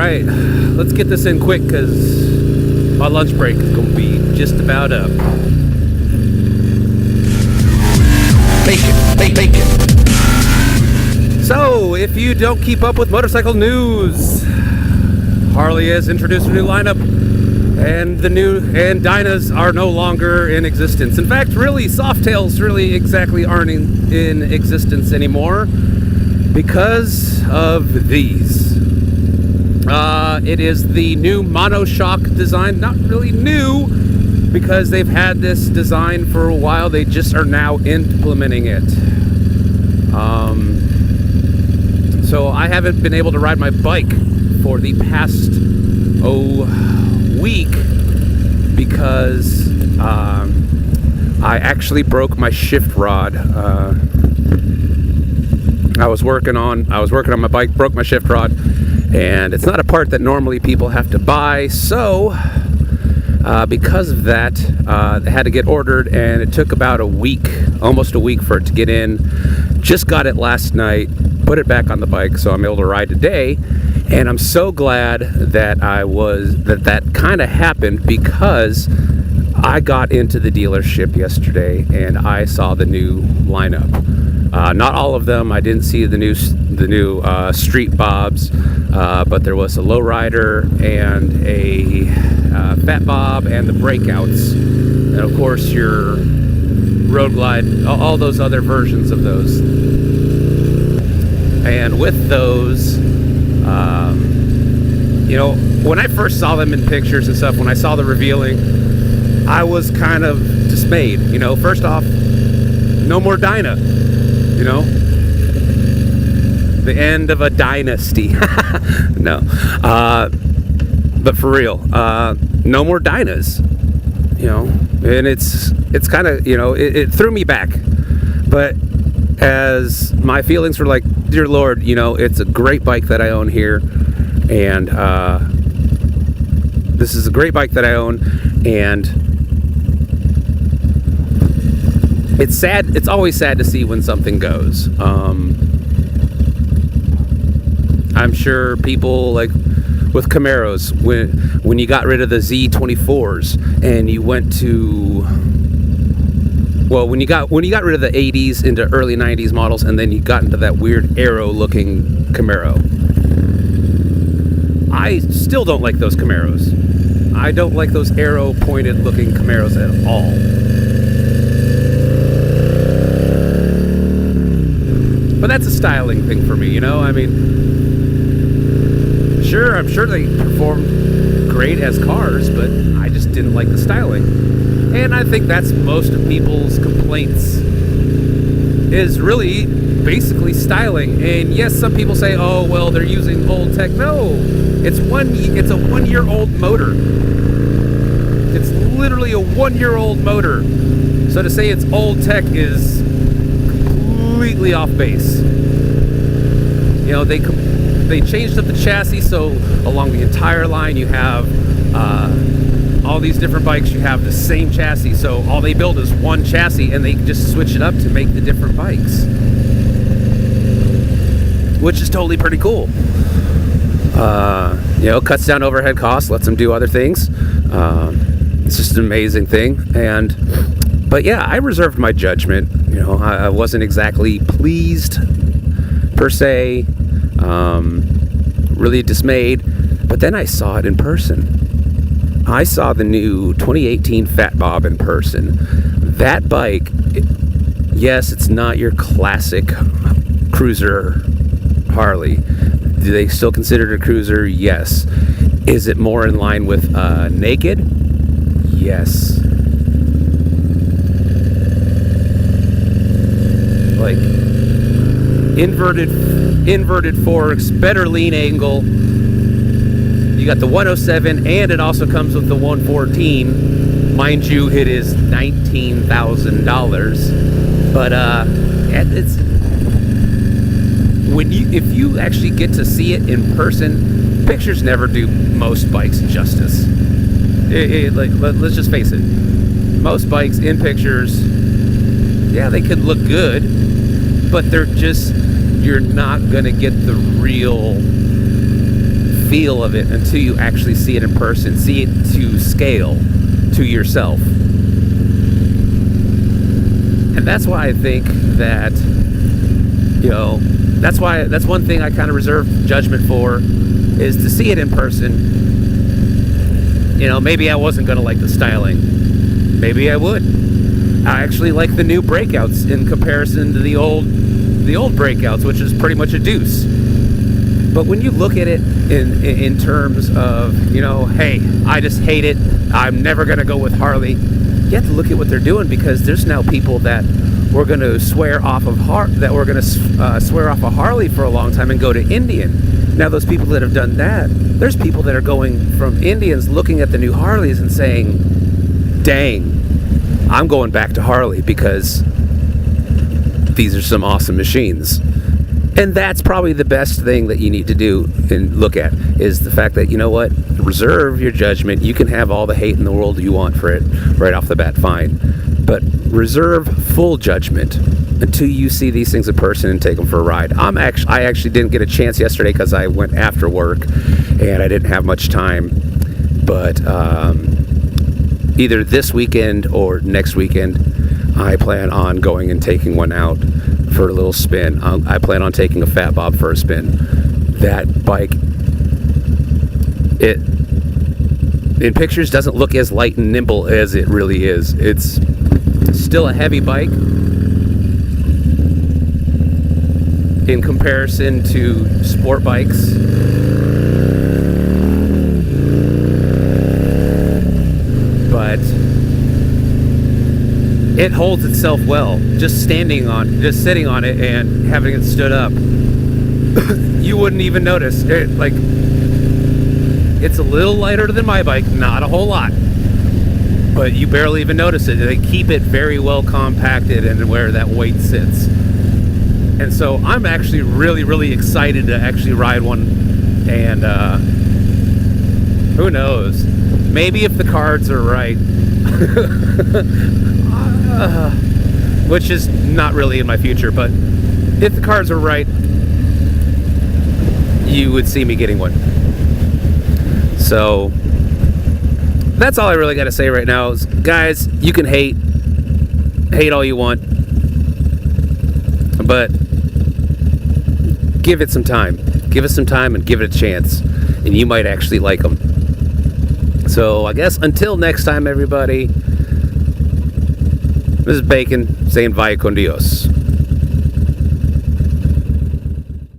right, let's get this in quick because my lunch break is going to be just about up. Bacon. So, if you don't keep up with motorcycle news, Harley has introduced a new lineup, and Dynas are no longer in existence. In fact, really, Softails really exactly aren't in existence anymore because of these. It is the new monoshock design. Not really new, because they've had this design for a while. They just are now implementing it. So I haven't been able to ride my bike for the past week because I actually broke my shift rod. I was working on my bike, broke my shift rod, and it's not a part that normally people have to buy. So because of that, it had to get ordered, and it took about almost a week for it to get in. Just got it last night, put it back on the bike, so I'm able to ride today. And I'm so glad that that kind of happened, because I got into the dealership yesterday and I saw the new lineup. Not all of them. I didn't see the new Street Bobs, but there was a lowrider and a Fat Bob and the Breakouts, and of course your Road Glide, all those other versions of those. And with those, when I first saw them in pictures and stuff, when I saw the revealing, I was kind of dismayed. First off, no more Dyna. The end of a dynasty. No. But for real, no more Dynas. And it's kind of, it threw me back. But as my feelings were like, dear Lord, it's a great bike that I own here. And this is a great bike that I own. And it's sad. It's always sad to see when something goes. I'm sure people like with Camaros, when you got rid of the Z24s and you went to, well, when you got rid of the 80s into early 90s models, and then you got into that weird Aero looking Camaro. I still don't like those Camaros. I don't like those Aero pointed looking Camaros at all. But that's a styling thing for me, I'm sure they performed great as cars, but I just didn't like the styling. And I think that's most of people's complaints, is really basically styling. And yes, some people say, oh, well, they're using old tech. No, it's a 1-year-old motor. It's literally a 1-year-old motor. So to say it's old tech is completely off base. They changed up the chassis, so along the entire line you have all these different bikes, you have the same chassis, so all they build is one chassis, and they just switch it up to make the different bikes, which is totally pretty cool. Cuts down overhead costs, lets them do other things. It's just an amazing thing. But yeah, I reserved my judgment. I wasn't exactly pleased per se, really dismayed, but then I saw it in person. I saw the new 2018 Fat Bob in person. That bike, yes, it's not your classic cruiser Harley. Do they still consider it a cruiser? Yes. Is it more in line with Naked? Yes. Like inverted forks, better lean angle. You got the 107, and it also comes with the 114. Mind you, it is $19,000. But it's if you actually get to see it in person, pictures never do most bikes justice. Let's just face it. Most bikes in pictures, yeah, they could look good, but you're not gonna get the real feel of it until you actually see it in person, see it to scale to yourself. And that's why I think that, that's one thing I kind of reserve judgment for, is to see it in person. Maybe I wasn't going to like the styling. Maybe I would. I actually like the new breakouts in comparison to the old breakouts, which is pretty much a deuce. But when you look at it in terms of, hey, I just hate it, I'm never going to go with Harley, you have to look at what they're doing, because there's now people that were going to swear off of Harley for a long time and go to Indian. Now those people that have done that, there's people that are going from Indians looking at the new Harleys and saying, dang, I'm going back to Harley because these are some awesome machines. And that's probably the best thing that you need to do and look at, is the fact that, reserve your judgment. You can have all the hate in the world you want for it right off the bat, fine. But reserve full judgment until you see these things in person and take them for a ride. I actually didn't get a chance yesterday because I went after work and I didn't have much time. But either this weekend or next weekend, I plan on going and taking one out for a little spin. I plan on taking a Fat Bob for a spin. That bike, it in pictures doesn't look as light and nimble as it really is. It's still a heavy bike in comparison to sport bikes. But it holds itself well. Just sitting on it and having it stood up, you wouldn't even notice. It's a little lighter than my bike, not a whole lot, but you barely even notice it. They keep it very well compacted and where that weight sits. And so I'm actually really, really excited to actually ride one. And who knows? Maybe if the cards are right. Which is not really in my future, but if the cards are right, you would see me getting one. So that's all I really got to say right now is, guys, you can hate all you want, but give it some time. Give it some time and give it a chance, and you might actually like them. So I guess until next time, everybody, this is Bacon saying Vaya con Dios.